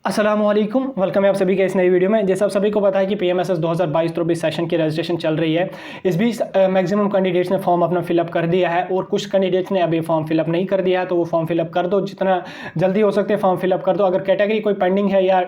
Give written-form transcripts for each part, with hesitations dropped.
अस्सलामुअलैकुम, वेलकम है आप सभी के इस नई वीडियो में। जैसे आप सभी को पता है कि पीएमएसएस 2022-23 सेशन की रजिस्ट्रेशन चल रही है। इस बीच मैक्सिमम कैंडिडेट्स ने फॉर्म अपना फिलअप कर दिया है और कुछ कैंडिडेट्स ने अभी फॉर्म फिलअप नहीं कर दिया है, तो वो फॉर्म फिलअप कर दो, जितना जल्दी हो सकते हैं फॉर्म फिलअप कर दो। अगर कैटेगरी कोई पेंडिंग है या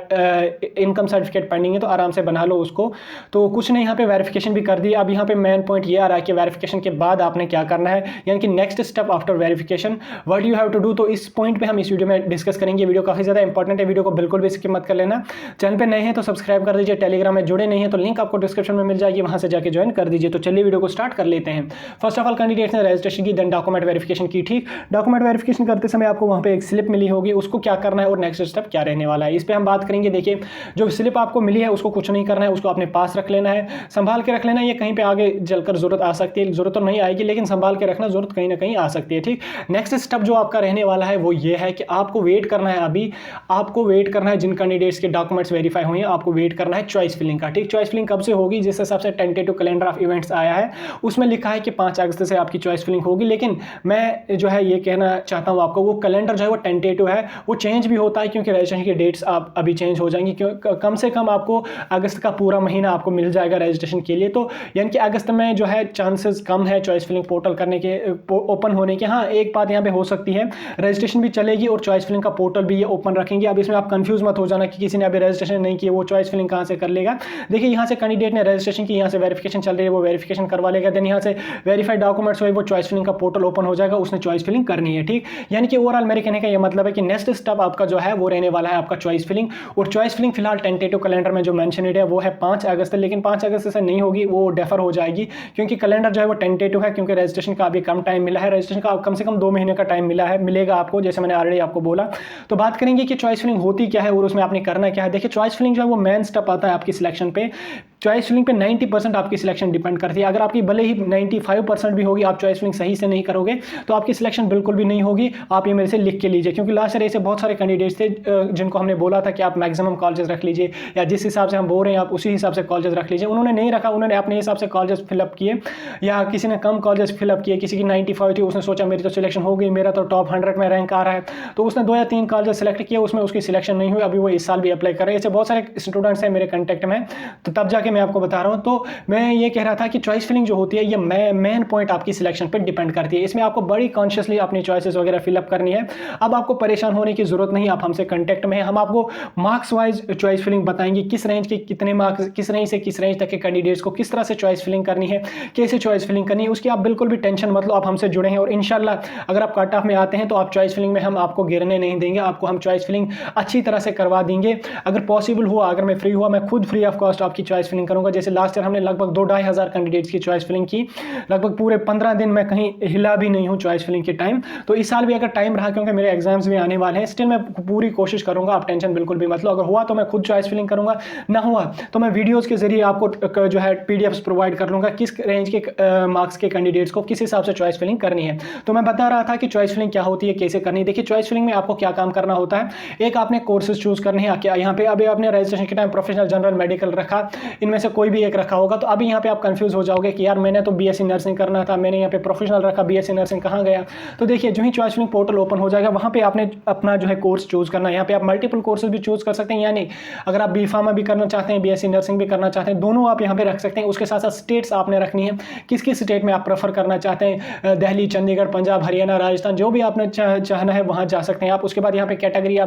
इनकम सर्टिफिकेट पेंडिंग है तो आराम से बना लो उसको। तो कुछ ने यहाँ पे वेरिफिकेशन भी कर दी। अब यहाँ पे मेन पॉइंट ये आ रहा है कि वेरिफिकेशन के बाद आपने क्या करना है, यानी कि next step after verification what you have to do. तो इस पॉइंट पे हम इस वीडियो में डिस्कस करेंगे। वीडियो काफ़ी ज़्यादा इंपॉर्टेंट है, वीडियो को बिल्कुल भी स्किप मत कर लेना। चैनल पे नए हैं तो सब्सक्राइब कर दीजिए, टेलीग्राम में जुड़े नहीं हैं तो लिंक आपको डिस्क्रिप्शन में मिल जाएगी, वहां से जाके ज्वाइन कर दीजिए। तो चलिए वीडियो को स्टार्ट कर लेते हैं। फर्स्ट ऑफ ऑल कैंडिडेट्स ने रजिस्ट्रेशन की, देन डॉक्यूमेंट वेरिफिकेशन की। ठीक, डॉक्यूमेंट वेरिफिकेशन करते समय आपको वहां पे एक स्लिप मिली होगी, उसको क्या करना है और नेक्स्ट स्टेप क्या रहने वाला है, इस पर हम बात करेंगे। देखिए, जो स्लिप आपको मिली है उसको कुछ नहीं करना है, उसको अपने पास रख लेना है, संभाल के रख लेना है। ये कहीं पर आगे जलकर जरूरत आ सकती है, जरूरत तो नहीं आएगी लेकिन संभाल के रखना, जरूरत कहीं ना कहीं आ सकती है। ठीक, नेक्स्ट स्टेप जो आपका रहने वाला है वो ये है कि आपको वेट करना है। अभी आपको वेट करना है, जिन कैंडिडेट्स के डॉक्यूमेंट्स वेरीफाई हुए हैं आपको वेट करना है चॉइस फिलिंग का। ठीक, चॉइस फिलिंग कब से होगी, जिस हिसाब से टेंटेटिव कैलेंडर ऑफ इवेंट्स आया है उसमें लिखा है कि 5 अगस्त से आपकी चॉइस फिलिंग होगी। लेकिन मैं जो है ये कहना चाहता हूँ आपको, वो कैलेंडर जो है वो टेंटेटिव है, वो चेंज भी होता है क्योंकि रजिस्ट्रेशन की डेट्स आप अभी चेंज हो जाएंगी। क्यों, कम से कम आपको अगस्त का पूरा महीना आपको मिल जाएगा रजिस्ट्रेशन के लिए। तो यानी कि अगस्त में जो है चांसेस कम है चॉइस फिलिंग पोर्टल करने के, ओपन होने के। हाँ, एक बात यहाँ पे हो सकती है, रजिस्ट्रेशन भी चलेगी और चॉइस फिलिंग का पोर्टल भी ये ओपन रखेंगे। अब इसमें आप कंफ्यूज मत हो जाना कि किसी ने अभी रजिस्ट्रेशन नहीं किया वो चॉइस फिलिंग कहां से कर लेगा। देखिए, यहां से कैंडिडेट ने रजिस्ट्रेशन की, यहां से वेरिफिकेशन चल रही है, वो वेरिफिकेशन करवा लेगा। देन यहां से वेरीफाइड डॉक्यूमेंट्स हुए, वो चॉइस फिलिंग का पोर्टल ओपन हो जाएगा, उसने चॉइस फिलिंग करनी है। ठीक, यानी कि ओवरऑल मेरे कहने का ये मतलब है कि नेक्स्ट स्टेप आपका जो है वो रहने वाला है आपका चॉइस फिलिंग। और चॉइस फिलिंग फिलहाल टेंटेटिव कैलेंडर में जो मेंशनड है वो है 5 अगस्त, लेकिन 5 अगस्त से नहीं होगी, वो डेफर हो जाएगी क्योंकि कैलेंडर जो है वो टेंटेटिव है, क्योंकि रजिस्ट्रेशन का अभी कम टाइम मिला है। रजिस्ट्रेशन का कम से कम 2 महीने का टाइम मिलेगा आपको, जैसे मैंने ऑलरेडी आपको बोला। तो बात करेंगे कि चॉइस फिलिंग होती क्या है और उसमें आपने करना क्या है। देखिए, चॉइस फिलिंग जो है वो मेन स्टेप आता है आपकी सिलेक्शन पे। चॉइस फिलिंग पे 90% आपकी सिलेक्शन डिपेंड करती है। अगर आपकी भले ही 95% भी होगी, आप चॉइस फिलिंग सही से नहीं करोगे तो आपकी सिलेक्शन बिल्कुल भी नहीं होगी। आप ये मेरे से लिख के लीजिए, क्योंकि लास्ट ईयर ऐसे बहुत सारे कैंडिडेट्स थे जिनको हमने बोला था कि आप मैक्सिमम कॉलेजेस रख लीजिए, या जिस हिसाब से हम बोल रहे हैं आप उसी हिसाब से कॉलेजेस रख लीजिए। उन्होंने नहीं रखा, उन्होंने अपने हिसाब से कॉलेजेस फिलअप किए, या किसी ने कम कॉलेजेस फिलअप किए। किसी की 95 थी, उसने सोचा मेरी तो सिलेक्शन हो गई, मेरा तो टॉप 100 में रैंक आ रहा है, तो उसने 2 या 3 कॉलेजेस सेलेक्ट किए, उसमें उसकी सिलेक्शन नहीं हुई। अभी वो इस साल भी अप्लाई कर रहे हैं। ऐसे बहुत सारे स्टूडेंट्स हैं मेरे कॉन्टैक्ट में, तो तब जाके मैं आपको बता रहा हूँ। तो मैं ये कह रहा था कि चॉइस फिलिंग जो होती है ये मेन पॉइंट आपकी सिलेक्शन पर डिपेंड करती है। इसमें आपको बड़ी कॉन्शियसली अपनी चॉइसेस वगैरह फिलअप करनी है। अब आपको परेशान होने की जरूरत नहीं, आप हमसे कॉन्टैक्ट में हैं, हम आपको मार्क्स वाइज चॉइस फिलिंग बताएंगे, किस रेंज के कितने मार्क्स, किस रेंज से किस रेंज तक के कैंडिडेट्स को किस तरह से चॉइस फिलिंग करनी है, कैसे चॉइस फिलिंग करनी है, उसकी आप बिल्कुल भी टेंशन मत लो। आप हमसे जुड़े हैं और इंशाल्लाह अगर आप कट ऑफ में आते हैं तो आप चॉइस फिलिंग में हम आपको गिरने नहीं देंगे, आपको हम चॉइस फिलिंग अच्छी तरह से करवा देंगे। अगर पॉसिबल हुआ, अगर मैं फ्री हुआ, मैं खुद फ्री ऑफ कॉस्ट आपकी चॉइस फिलिंग करूंगा। जैसे लास्ट ईयर हमने लगभग 2-2.5 हज़ार कैंडिडेट्स की चॉइस फिलिंग की, लगभग पूरे 15 दिन मैं कहीं हिला भी नहीं हूं चॉइस फिलिंग के टाइम। तो इस साल भी अगर टाइम रहा, क्योंकि मेरे एग्जाम्स भी आने वाले हैं, स्टिल मैं पूरी कोशिश करूंगा, आप टेंशन बिल्कुल भी मत लो। अगर हुआ तो मैं खुद चॉइस फिलिंग करूंगा, ना हुआ तो मैं वीडियोस के जरिए आपको जो है पीडीएफ्स प्रोवाइड कर लूंगा, किस रेंज के मार्क्स के कैंडिडेट्स को किस हिसाब से चॉइस फिलिंग करनी है। तो मैं बता रहा था कि चॉइस फिलिंग क्या होती है, कैसे करनी है। देखिए, चॉइस फिलिंग में आपको क्या काम करना होता है, एक आपने कोर्सेज चूज करने हैं। क्या यहाँ पे अभी आपने रजिस्ट्रेशन के टाइम प्रोफेशनल, जनरल, मेडिकल रखा, इनमें से कोई भी एक रखा होगा, तो अभी यहाँ पे आप कंफ्यूज हो जाओगे कि यार मैंने तो बीएससी नर्सिंग करना था, मैंने यहाँ पे प्रोफेशनल रखा, बीएससी नर्सिंग कहाँ गया। तो देखिए, जो ही चॉइस फिलिंग पोर्टल ओपन हो जाएगा वहाँ पे आपने अपना जो है कोर्स चूज करना है। यहाँ पे आप मल्टीपल कोर्सेज भी चूज कर सकते हैं, यानी अगर आप बी फार्मा भी करना चाहते हैं, बीएससी नर्सिंग भी करना चाहते हैं, दोनों आप यहाँ पे रख सकते हैं। उसके साथ साथ स्टेट्स आपने रखनी है, किस किस स्टेट में आप प्रेफर करना चाहते हैं, दिल्ली, चंडीगढ़, पंजाब, हरियाणा, राजस्थान, जो भी आपने चाहना है वहाँ जा सकते हैं आप। उसके बाद यहाँ पे कैटेगरी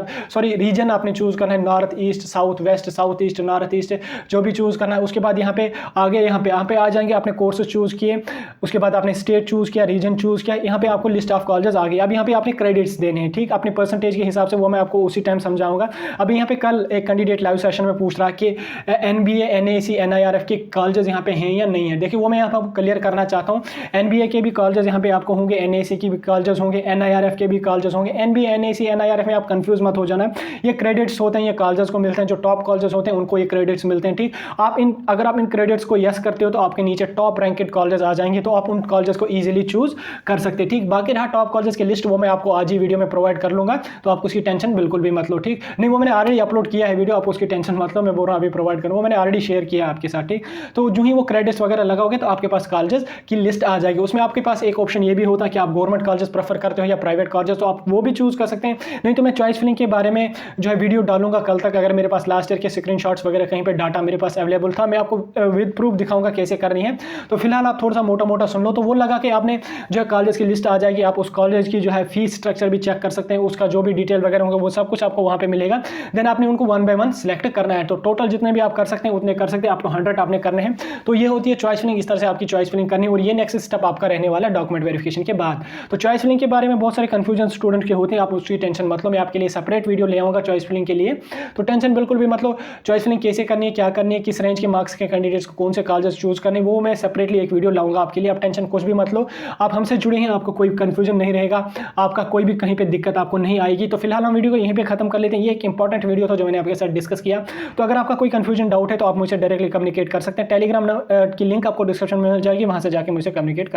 रीजन आपने चूज करना है, north east, south west, south east, north east, जो भी चूज करना है। उसके बाद यहाँ पे आगे यहाँ पे आ जाएंगे, आपने कोर्सेज चूज किए, उसके बाद आपने स्टेट चूज किया, रीजन चूज किया, यहाँ पे आपको लिस्ट ऑफ कॉलेजेस आ गई। अब यहाँ पे आपने क्रेडिट्स देने हैं, ठीक, अपने परसेंटेज के हिसाब से, वो मैं आपको उसी टाइम समझाऊंगा। अभी यहाँ पे कल एक कैंडिडेट लाइव सेशन में पूछ रहा कि एनबीए, एनएसी, एनआईआरएफ के कॉलेजेस यहाँ पे हैं या नहीं है। देखिए, वो मैं यहाँ पे क्लियर करना चाहता हूँ। एनबीए के भी कॉलेजेस यहाँ पे आपको होंगे, एनएसी के भी कॉलेजेस होंगे, एनआईआरएफ के भी कॉलेजेस होंगे। एनबीए, एनएसी, एनआईआरएफ में आप कंफ्यूज मत हो जाना, ये क्रेडिट्स होते हैं, ये कॉलेजेस को मिलते हैं, जो टॉप कॉलेजेस होते हैं उनको ये क्रेडिट्स मिलते हैं। ठीक, आप अगर आप इन क्रेडिट्स को यस करते हो तो आपके नीचे टॉप रैंकेड कॉलेजेस आ जाएंगे, तो आप उन कॉलेजेस को ईजिली चूज कर सकते हैं। ठीक, बाकी रहा टॉप कॉलेजेस की लिस्ट, वो मैं आपको आज ही वीडियो में प्रोवाइड कर लूंगा, तो आप उसकी टेंशन बिल्कुल भी मत लो। ठीक, नहीं वो मैंने ऑलरेडी अपलोड किया है वीडियो, आप उसकी टेंशन मत लो, मैं बोल रहा हूँ अभी प्रोवाइड करूँ, वो मैंने ऑलरेडी शेयर किया है आपके साथ। ठीक, तो जो ही वो क्रेडिट्स वगैरह लगाओगे तो आपके पास कॉलेजेस की लिस्ट आ जाएगी। उसमें आपके पास एक ऑप्शन ये भी होता है कि आप गवर्नमेंट कॉलेजेस प्रेफर करते हो या प्राइवेट कॉलेजेस, तो आप वो भी चूज कर सकते हैं। नहीं तो मैं चॉइस फिलिंग के बारे में जो है वीडियो डालूंगा कल तक, अगर मेरे पास लास्ट ईयर के स्क्रीनशॉट्स वगैरह कहीं पे डाटा मेरे पास अवेलेबल था, मैं आपको विद प्रूफ दिखाऊंगा कैसे करनी है। तो फिलहाल आप थोड़ा सा मोटा मोटा सुन लो, तो वो लगा के आपने जो है कॉलेज की लिस्ट आ जाएगी, आप उस कॉलेज की जो है फीस स्ट्रक्चर भी चेक कर सकते हैं, उसका जो भी डिटेल वगैरह होगा वो सब कुछ आपको वहाँ पे मिलेगा। देन आपने उनको 1 बाय 1 सिलेक्ट करना है, तो टोटल जितने भी आप कर सकते हैं उतने कर सकते हैं, आपको 100 आपने करने हैं। तो ये होती है चॉइस फिलिंग, इस तरह से आपकी चॉइस फिलिंग करनी है, और ये नेक्स्ट स्टेप आपका रहने वाला है डॉक्यूमेंट वेरिफिकेशन के बाद। तो चॉइस फिलिंग के बारे में बहुत सारे कंफ्यूजन स्टूडेंट के होते हैं, आप उसकी टेंशन मत लो, मैं आपके लिए सेपरेट वीडियो ले आऊँगा चॉइस फिलिंग के लिए, तो टेंशन बिल्कुल भी मत लो। चॉइस फिलिंग कैसे करनी है, क्या करनी है, किस रेंज के मार्क्स के कैंडिडेट्स को कौन से कॉलेजेस चूज करने, वो मैं सेपरेटली एक वीडियो लाऊंगा आपके लिए, आप टेंशन कुछ भी मत लो। आप हमसे जुड़े हैं, आपको कोई कंफ्यूजन नहीं रहेगा, आपका कोई भी कहीं पे दिक्कत आपको नहीं आएगी। तो फिलहाल हम वीडियो को यहीं पे खत्म कर लेते हैं। ये एक इंपॉर्टेंट वीडियो था जो मैंने आपके साथ डिस्कस किया। तो अगर आपका कोई कंफ्यूजन डाउट है तो आप मुझसे डायरेक्टली कम्युनिकेट कर सकते हैं, टेलीग्राम की लिंक आपको डिस्क्रिप्शन में मिल जाएगी, वहां से जाके मुझसे कम्युनिकेट कर